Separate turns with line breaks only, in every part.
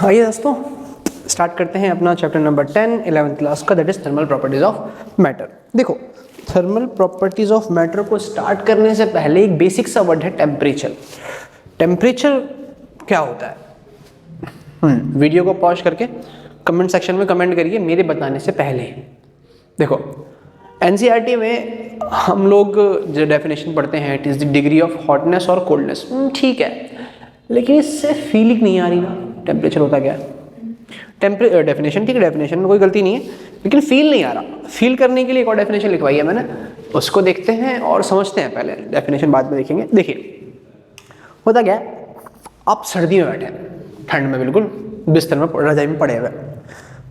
आइए दोस्तों स्टार्ट करते हैं अपना चैप्टर नंबर 10 11th क्लास का, that is thermal properties of matter. देखो, थर्मल प्रॉपर्टीज ऑफ मैटर को स्टार्ट करने से पहले एक बेसिक सा वर्ड है टेम्परेचर। टेम्परेचर क्या होता है? वीडियो को पॉज करके कमेंट सेक्शन में कमेंट करिए मेरे बताने से पहले। देखो, एनसीईआरटी में हम लोग जो डेफिनेशन पढ़ते हैं it is the degree of hotness और कोल्डनेस। ठीक है, लेकिन इससे फीलिंग नहीं आ रही ना टेम्परेचर होता क्या है। डेफिनेशन ठीक है, डेफिनेशन में कोई गलती नहीं है, लेकिन फील नहीं आ रहा। फील करने के लिए एक और डेफिनेशन लिखवाई है मैंने, उसको देखते हैं और समझते हैं। पहले डेफिनेशन बाद में देखेंगे। देखिए होता क्या है, आप सर्दी में बैठे हैं, ठंड में बिल्कुल बिस्तर में रजाई में पड़े हुए,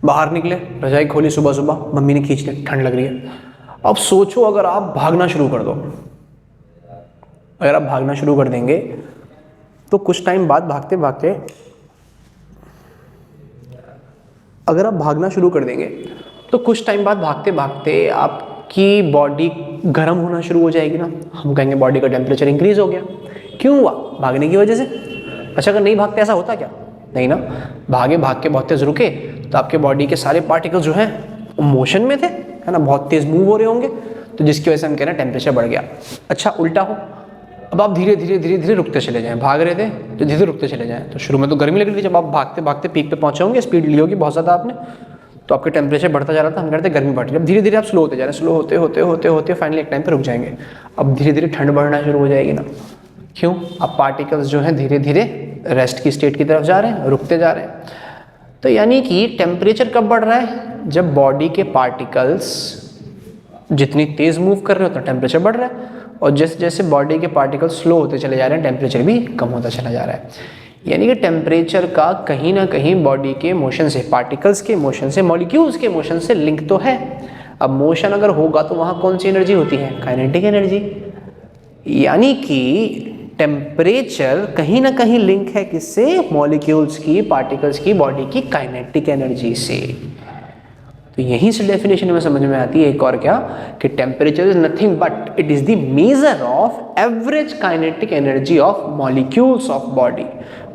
बाहर निकले, रजाई खोली सुबह सुबह, मम्मी ने खींच ली, ठंड लग रही है। अब सोचो अगर आप भागना शुरू कर दो, अगर आप भागना शुरू कर देंगे तो कुछ टाइम बाद भागते भागते अगर आप भागना शुरू कर देंगे तो कुछ टाइम बाद भागते भागते आपकी बॉडी गर्म होना शुरू हो जाएगी ना। हम कहेंगे बॉडी का टेम्परेचर इंक्रीज हो गया। क्यों हुआ? भागने की वजह से। अच्छा, अगर नहीं भागते ऐसा होता क्या? नहीं ना। भागे, भाग के बहुत तेज रुके तो आपके बॉडी के सारे पार्टिकल्स जो हैं मोशन में थे, है ना, बहुत तेज मूव हो रहे होंगे, तो जिसकी वजह से हम कह रहे हैं टेम्परेचर बढ़ गया। अच्छा, उल्टा हो, अब आप धीरे धीरे धीरे धीरे रुकते चले जाएं, भाग रहे थे तो धीरे धीरे रुकते चले जाएं, तो शुरू में तो गर्मी लग रही थी, जब आप भागते भागते पीक पे पहुंचे होंगे, स्पीड ली होगी बहुत ज़्यादा आपने, तो आपका टेम्परेचर बढ़ता जा रहा था, हम कहते हैं गर्मी बढ़ रही है। अब धीरे धीरे आप स्लो होते जा रहे हैं, स्लो होते होते होते होते फाइनली एक टाइम पे रुक जाएंगे। अब धीरे धीरे ठंड बढ़ना शुरू हो जाएगी ना। क्यों? अब पार्टिकल्स जो हैं धीरे धीरे रेस्ट की स्टेट की तरफ जा रहे हैं, रुकते जा रहे हैं। तो यानी कि टेम्परेचर कब बढ़ रहा है? जब बॉडी के पार्टिकल्स जितनी तेज मूव कर रहे हो तो टेम्परेचर बढ़ रहा है, और जैसे जैसे बॉडी के पार्टिकल्स स्लो होते चले जा रहे हैं टेम्परेचर भी कम होता चला जा रहा है। यानी कि टेम्परेचर का कहीं ना कहीं बॉडी के मोशन से, पार्टिकल्स के मोशन से, मॉलिक्यूल्स के मोशन से लिंक तो है। अब मोशन अगर होगा तो वहाँ कौन सी एनर्जी होती है? Kinetic energy. यानी कि टेम्परेचर कहीं ना कहीं लिंक है किससे? मॉलिक्यूल्स की, पार्टिकल्स की, बॉडी की काइनेटिक एनर्जी से। तो यहीं से डेफिनेशन में समझ में आती है एक और क्या, कि temperature is nothing but it is the measure of average kinetic energy of molecules of body.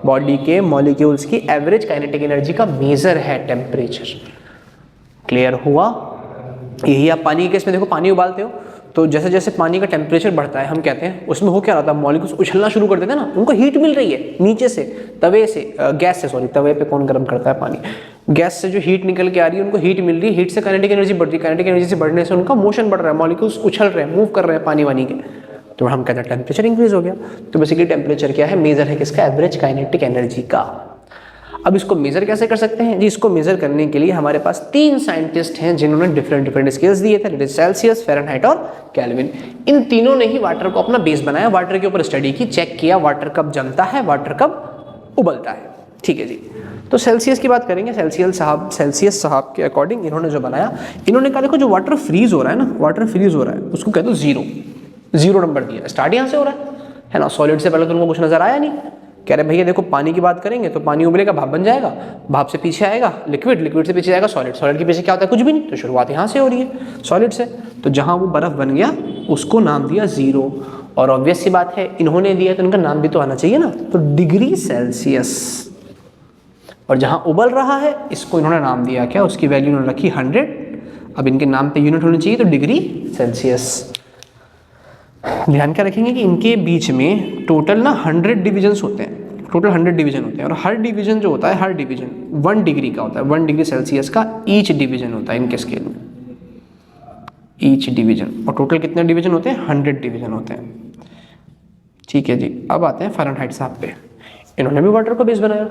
Body के मॉलिक्यूल्स की एवरेज काइनेटिक एनर्जी का मेजर है टेम्परेचर। क्लियर हुआ? यही आप पानी के केस में देखो, पानी उबालते हो तो जैसे जैसे पानी का टेम्परेचर बढ़ता है, हम कहते हैं उसमें हो क्या रहा था, मॉलिक्यूल्स उछलना शुरू कर देते हैं ना, उनको हीट मिल रही है नीचे से, तवे से, गैस से, सॉरी तवे पे कौन गर्म करता है पानी, गैस से जो हीट निकल के आ रही है उनको हीट मिल रही है, हीट से काइनेटिक एनर्जी बढ़ रही है, काइनेटिक एनर्जी से बढ़ने से उनका मोशन बढ़ रहा है, मॉलिक्यूल्स उछल रहे हैं, मूव कर रहे हैं पानी वानी के, तो हम कहते हैं टेम्परेचर इंक्रीज हो गया। तो बेसिकली टेम्परेचर क्या है? मेजर है किसका? एवरेज काइनेटिक एनर्जी का। अब इसको मेजर कैसे कर सकते हैं जी? इसको मेजर करने के लिए हमारे पास 3 साइंटिस्ट हैं जिन्होंने डिफरेंट डिफरेंट स्केल्स दिए थे, सेल्सियस, फ़ारेनहाइट और केल्विन। इन तीनों ने ही वाटर को अपना बेस बनाया, वाटर के ऊपर स्टडी की, चेक किया वाटर कब जमता है, वाटर कब उबलता है। ठीक है जी। तो सेल्सियस की बात करेंगे। सेल्सियस साहब के अकॉर्डिंग इन्होंने जो बनाया, इन्होंने कहा देखो जो वाटर फ्रीज हो रहा है ना, वाटर फ्रीज हो रहा है उसको कह दो जीरो नंबर दिया, स्टार्ट यहाँ से हो रहा है ना। सॉलिड से पहले तो उनको कुछ नजर आया नहीं, कह रहे भैया देखो पानी की बात करेंगे तो पानी उबलेगा, भाप बन जाएगा, भाप से पीछे आएगा लिक्विड, लिक्विड से पीछे जाएगा सॉलिड, सॉलिड के पीछे क्या होता है? कुछ भी नहीं। तो शुरुआत यहाँ से हो रही है सॉलिड से, तो जहाँ वो बर्फ बन गया उसको नाम दिया जीरो। और ऑब्वियस सी बात है इन्होंने दिया तो इनका नाम भी तो आना चाहिए ना, तो डिग्री सेल्सियस। और जहाँ उबल रहा है इसको इन्होंने नाम दिया क्या? उसकी वैल्यू इन्होंने रखी 100। अब इनके नाम पे यूनिट होनी चाहिए तो डिग्री सेल्सियस। ध्यान क्या रखेंगे कि इनके बीच में टोटल ना 100 डिविजन्स होते हैं, टोटल 100 डिवीजन होते हैं, और हर डिवीजन जो होता है, हर डिवीजन 1 डिग्री का होता है, 1 डिग्री सेल्सियस का ईच डिवीजन होता है इनके स्केल में, ईच डिवीजन। और टोटल कितने डिवीजन होते हैं? 100 डिवीजन होते हैं। ठीक है जी। अब आते हैं फ़ारेनहाइट साहब पे। इन्होंने भी वाटर को बेस बनाया।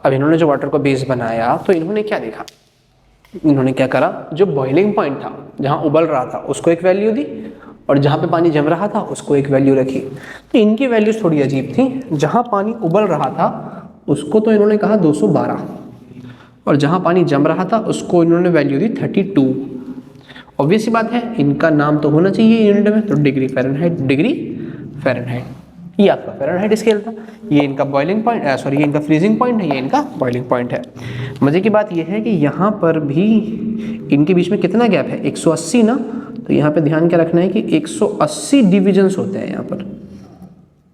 अब इन्होंने जो वाटर को बेस बनाया तो इन्होंने क्या देखा, इन्होंने क्या करा, जो बॉइलिंग पॉइंट था, जहाँ उबल रहा था उसको एक वैल्यू दी, और जहाँ पे पानी जम रहा था उसको एक वैल्यू रखी। तो इनकी वैल्यूज थोड़ी अजीब थी। जहाँ पानी उबल रहा था उसको तो इन्होंने कहा 212, और जहाँ पानी जम रहा था उसको इन्होंने वैल्यू दी 32। ऑब्वियस सी बात है इनका नाम तो होना चाहिए यूनिट में, तो डिग्री फ़ारेनहाइट, डिग्री फ़ारेनहाइट। ये आपका फ़ारेनहाइट स्केल था, ये इनका बॉइलिंग पॉइंट, सॉरी ये इनका फ्रीजिंग पॉइंट है, ये इनका बॉइलिंग पॉइंट है। मज़े की बात यह है कि यहाँ पर भी इनके बीच में कितना गैप है? 180 ना। तो यहाँ पे ध्यान क्या रखना है कि 180 डिविजन्स होते हैं यहाँ पर,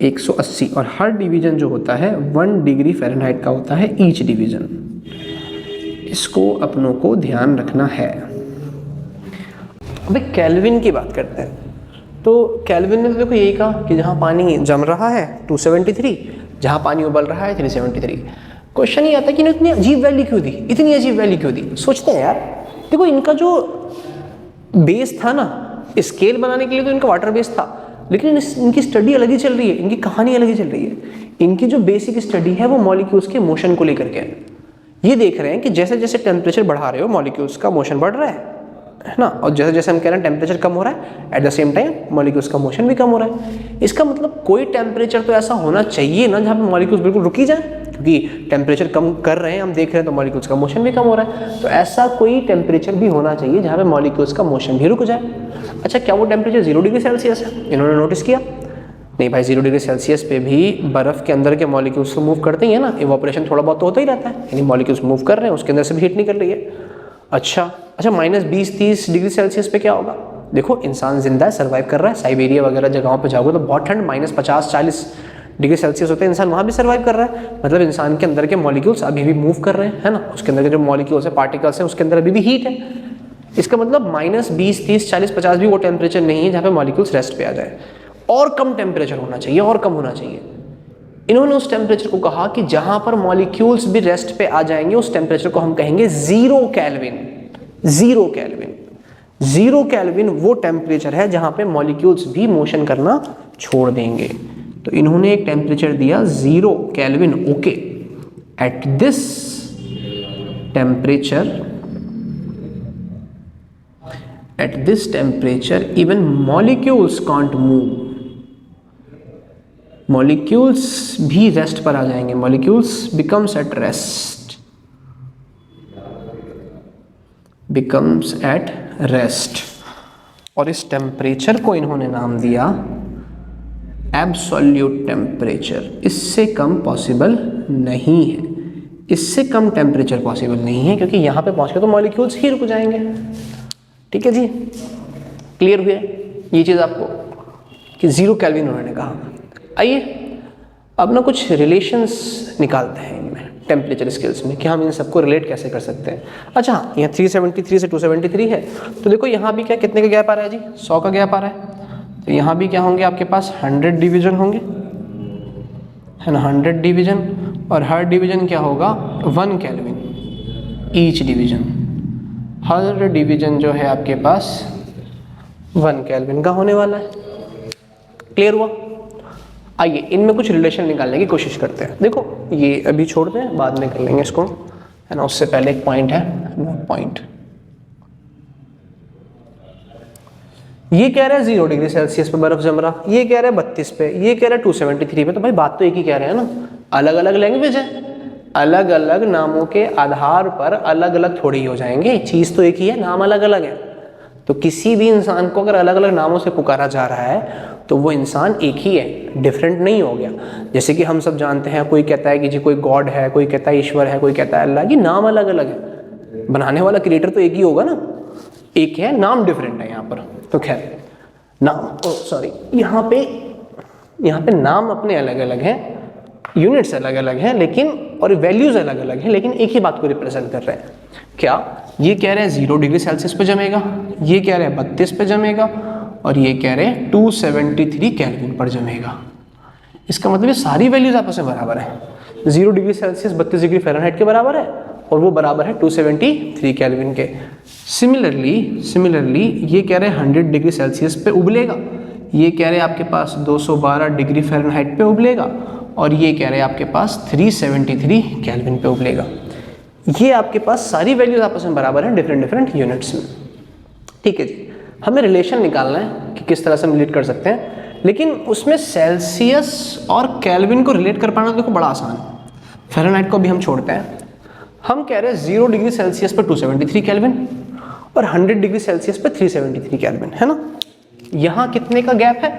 180, और हर डिवीजन जो होता है 1 डिग्री फ़ारेनहाइट का होता है ईच डिवीजन। इसको अपनों को ध्यान रखना है। अबे केल्विन की बात करते हैं। तो केल्विन ने तो देखो यही कहा कि जहाँ पानी जम रहा है 273, जहाँ पानी उबल रहा है 373। क्वेश्चन ये आता है कि इतनी अजीब वैल्यू क्यों दी, इतनी अजीब वैल्यू क्यों दी। सोचते हैं यार, देखो इनका जो बेस था ना, स्केल बनाने के लिए तो इनका वाटर बेस था, लेकिन इनकी स्टडी अलग ही चल रही है, इनकी कहानी अलग ही चल रही है। इनकी जो बेसिक स्टडी है वो मॉलिक्यूल्स के मोशन को लेकर के है। ये देख रहे हैं कि जैसे जैसे टेम्परेचर बढ़ा रहे हो मॉलिक्यूल्स का मोशन बढ़ रहा है ना, और जैसे जैसे हम कह रहे हैं टेम्परेचर कम हो रहा है, at the same time molecules का मोशन भी कम हो रहा है। इसका मतलब कोई टेम्परेचर तो ऐसा होना चाहिए ना जहाँ पे मॉलिक्यूल्स बिल्कुल रुक ही जाए, क्योंकि टेम्परेचर कम कर रहे हैं हम देख रहे हैं तो मॉलिक्यूल्स का मोशन भी कम हो रहा है। तो ऐसा कोई टेम्परेचर भी होना चाहिए जहाँ पे मॉलिक्यूल्स का मोशन भी रुक जाए। अच्छा, क्या वो टेम्परेचर 0 डिग्री सेल्सियस है? इन्होंने नोटिस किया नहीं भाई, 0 डिग्री सेल्सियस पे भी बर्फ़ के अंदर के मॉलिक्यूल्स तो मूव करते ही है ना, इवोपरेशन थोड़ा बहुत तो होता ही रहता है, यानी मॉलिक्यूल्स मूव कर रहे हैं, उसके अंदर से भी हीट निकल रही है। अच्छा, -20-30 डिग्री सेल्सियस पे क्या होगा? देखो इंसान जिंदा है, सर्वाइव कर रहा है, साइबेरिया वगैरह जगहों पे जाओगे तो बहुत ठंड, -50-40 डिग्री सेल्सियस होते हैं, इंसान वहाँ भी सर्वाइव कर रहा है। मतलब इंसान के अंदर के मॉलिक्यूल्स अभी भी मूव कर रहे हैं, है ना, उसके अंदर के जो मॉलिक्यूल्स है, पार्टिकल्स हैं, उसके अंदर अभी भी हीट है। इसका मतलब -20, 30, 40, 50 भी वो टेम्परेचर नहीं है जहाँ पे मॉलिक्यूल्स रेस्ट पे आ जाए। और कम टेम्परेचर होना चाहिए, और कम होना चाहिए। इन्होंने उस टेम्परेचर को कहा कि जहां पर मॉलिक्यूल्स भी रेस्ट पे आ जाएंगे उस टेम्परेचर को हम कहेंगे 0 केल्विन। 0 केल्विन, 0 केल्विन वो टेम्परेचर है जहां पे मॉलिक्यूल्स भी मोशन करना छोड़ देंगे। तो इन्होंने एक टेम्परेचर दिया 0 kelvin. Okay, at this temperature even molecules can't move. Molecules भी रेस्ट पर आ जाएंगे, मॉलिक्यूल्स बिकम्स एट रेस्ट। और इस टेम्परेचर को इन्होंने नाम दिया एब्सोल्यूट टेम्परेचर। इससे कम पॉसिबल नहीं है, इससे कम टेम्परेचर पॉसिबल नहीं है, क्योंकि यहाँ पे पहुँच के तो मॉलिक्यूल्स ही रुक जाएंगे। ठीक है जी, क्लियर हुआ ये चीज़ आपको कि 0 केल्विन उन्होंने कहा। आइए अब ना कुछ रिलेशंस निकालते हैं इनमें टेम्परेचर स्केल्स में, कि हम इन सबको रिलेट कैसे कर सकते हैं। अच्छा, यहाँ 373 से 273 है, तो देखो यहाँ भी क्या कितने का गैप आ रहा है जी? 100 का गैप आ रहा है। तो यहाँ भी क्या होंगे आपके पास 100 डिवीजन होंगे, है ना, 100 डिवीजन, और हर डिवीजन क्या होगा 1 केल्विन ईच डिवीजन। हर डिवीजन जो है आपके पास 1 केल्विन का होने वाला है। क्लियर हुआ? आइए इनमें कुछ रिलेशन निकालने की कोशिश करते हैं। देखो ये अभी छोड़ते हैं, बाद में कर लेंगे इसको, है ना। उससे पहले एक पॉइंट है, नोट पॉइंट। ये कह रहा है 0 डिग्री सेल्सियस पे बर्फ जम रहा, ये कह रहा है 32 पे, ये कह रहा है 273 पे। तो भाई बात तो एक ही कह रहे हैं ना, अलग अलग लैंग्वेज है, अलग अलग नामों के आधार पर अलग अलग थोड़ी हो जाएंगे, चीज़ तो एक ही है, नाम अलग अलग है। तो किसी भी इंसान को अगर अलग अलग नामों से पुकारा जा रहा है तो वो इंसान एक ही है, डिफरेंट नहीं हो गया। जैसे कि हम सब जानते हैं, कोई कहता है कि जी कोई गॉड है, कोई कहता है ईश्वर है, कोई कहता है अल्लाह, ये नाम अलग अलग है, बनाने वाला क्रिएटर तो एक ही होगा ना, एक है, नाम डिफरेंट है यहाँ पर। तो खैर नाम सॉरी यहाँ पे नाम अपने अलग अलग हैं, यूनिट्स अलग अलग हैं, लेकिन और वैल्यूज अलग अलग हैं, लेकिन एक ही बात को रिप्रेजेंट कर रहे हैं। क्या ये कह रहे हैं 0 डिग्री सेल्सियस पे जमेगा, ये कह रहे हैं 32 पे जमेगा, और ये कह रहे हैं 273 केल्विन पर जमेगा। इसका मतलब ये सारी वैल्यूज आपस में बराबर है। 0 डिग्री सेल्सियस 32 डिग्री फ़ारेनहाइट के बराबर है, और वो बराबर है 273 केल्विन के। सिमिलरली ये कह रहे हैं 100 डिग्री सेल्सियस पे उबलेगा, ये कह रहे हैं आपके पास 212 डिग्री फ़ारेनहाइट पे उबलेगा, और ये कह रहे हैं आपके पास 373 केल्विन पे उबलेगा। ये आपके पास सारी वैल्यूज आपस में बराबर हैं, डिफरेंट यूनिट्स में। ठीक है जी, हमें रिलेशन निकालना है कि किस तरह से हम रिलेट कर सकते हैं, लेकिन उसमें सेल्सियस और केल्विन को रिलेट कर पाना देखो बड़ा आसान है। फ़ारेनहाइट को भी हम छोड़ते हैं, हम कह रहे हैं 0 डिग्री सेल्सियस पर 273 केल्विन और 100 डिग्री सेल्सियस पर 373 केल्विन, है ना। यहाँ कितने का गैप है?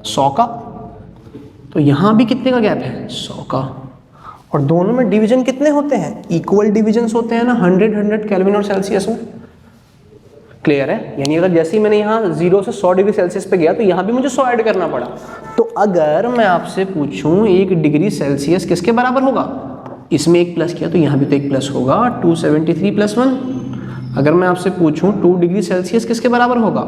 100 का। तो यहाँ भी कितने का गैप है? 100 का। और दोनों में डिवीजन कितने होते हैं? इक्वल डिवीजन्स होते हैं ना, 100 केल्विन और सेल्सियस में। क्लियर है? यानी अगर जैसे ही मैंने यहाँ 0 से 100 डिग्री सेल्सियस पे गया तो यहाँ भी मुझे 100 ऐड करना पड़ा। तो अगर मैं आपसे पूछूं 1 डिग्री सेल्सियस किसके बराबर होगा, इसमें 1 प्लस किया तो यहाँ भी तो 1 प्लस होगा, 273 + 1। अगर मैं आपसे पूछूं 2 डिग्री सेल्सियस किसके बराबर होगा,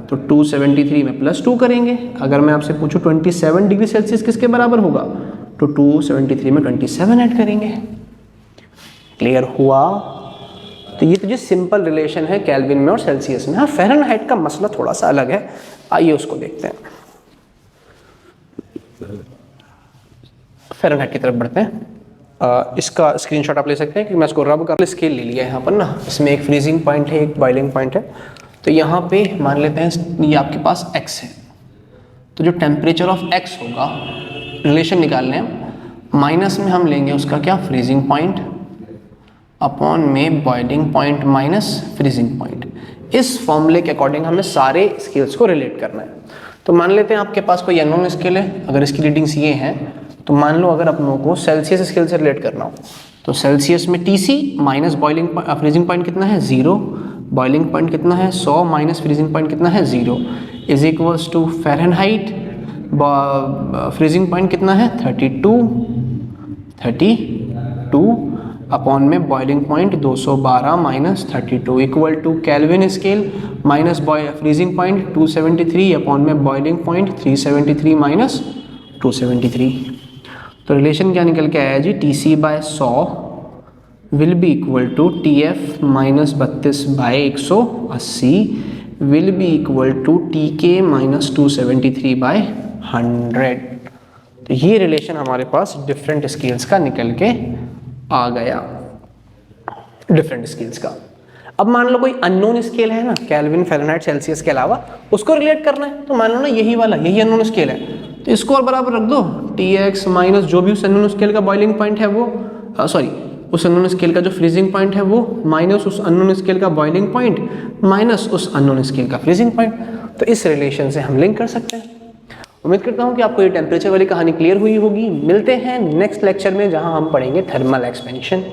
तो 273 में +2 करेंगे। अगर मैं आपसे पूछूं 27 डिग्री सेल्सियस किसके बराबर होगा, तो 273 में 27 ऐड करेंगे। क्लियर हुआ? तो ये तो जो सिंपल रिलेशन है केल्विन में और सेल्सियस में। हाँ, फ़ारेनहाइट का मसला थोड़ा सा अलग है, आइए उसको देखते हैं। फ़ारेनहाइट की तरफ बढ़ते हैं। इसका स्क्रीनशॉट आप ले सकते हैं कि मैं इसको रब कर स्केल ले लिया है यहाँ पर ना। इसमें एक फ्रीजिंग पॉइंट है, एक बॉइलिंग पॉइंट है। तो यहाँ पे मान लेते हैं ये आपके पास x है, तो जो टेम्परेचर ऑफ x होगा, रिलेशन निकालने हैं, माइनस में हम लेंगे उसका क्या, फ्रीजिंग पॉइंट, अपॉन में boiling point minus freezing point. इस फॉर्मूले के अकॉर्डिंग हमें सारे स्केल्स को रिलेट करना है। तो मान लेते हैं आपके पास कोई अननोन स्केल है, अगर इसकी रीडिंग्स ये हैं, तो मान लो अगर अपनों को सेल्सियस स्केल से रिलेट करना हो, तो सेल्सियस में TC minus boiling freezing point कितना है, 0, बॉइलिंग पॉइंट कितना है 100 माइनस फ्रीजिंग पॉइंट कितना है 0, is equals to Fahrenheit, freezing point कितना है 32 अपॉन में boiling point 212 minus 32 equal to Kelvin scale minus freezing point 273 upon में बॉइलिंग पॉइंट 373 माइनस 273। तो रिलेशन क्या निकल के आया जी, TC/100 will be equal to TF minus 32/180 will be equal to TK minus 273/100। तो ये रिलेशन हमारे पास डिफरेंट स्केल्स का निकल के आ गया, डिफरेंट स्केल्स का। अब मान लो कोई अननोन स्केल है ना, केल्विन, फ़ारेनहाइट, सेल्सियस के अलावा, उसको रिलेट करना है। तो मान लो ना यही वाला, यही अननोन स्केल है, तो इसको और बराबर रख दो, TX माइनस जो भी उस अननोन स्केल का बॉइलिंग पॉइंट है वो, उस अननोन स्केल का जो फ्रीजिंग पॉइंट है वो, माइनस उस अननोन स्केल का बॉइलिंग पॉइंट माइनस उस अननोन स्केल का फ्रीजिंग पॉइंट। तो इस रिलेशन से हम लिंक कर सकते हैं। उम्मीद करता हूँ कि आपको ये टेम्परेचर वाली कहानी क्लियर हुई होगी। मिलते हैं नेक्स्ट लेक्चर में, जहाँ हम पढ़ेंगे थर्मल एक्सपेंशन।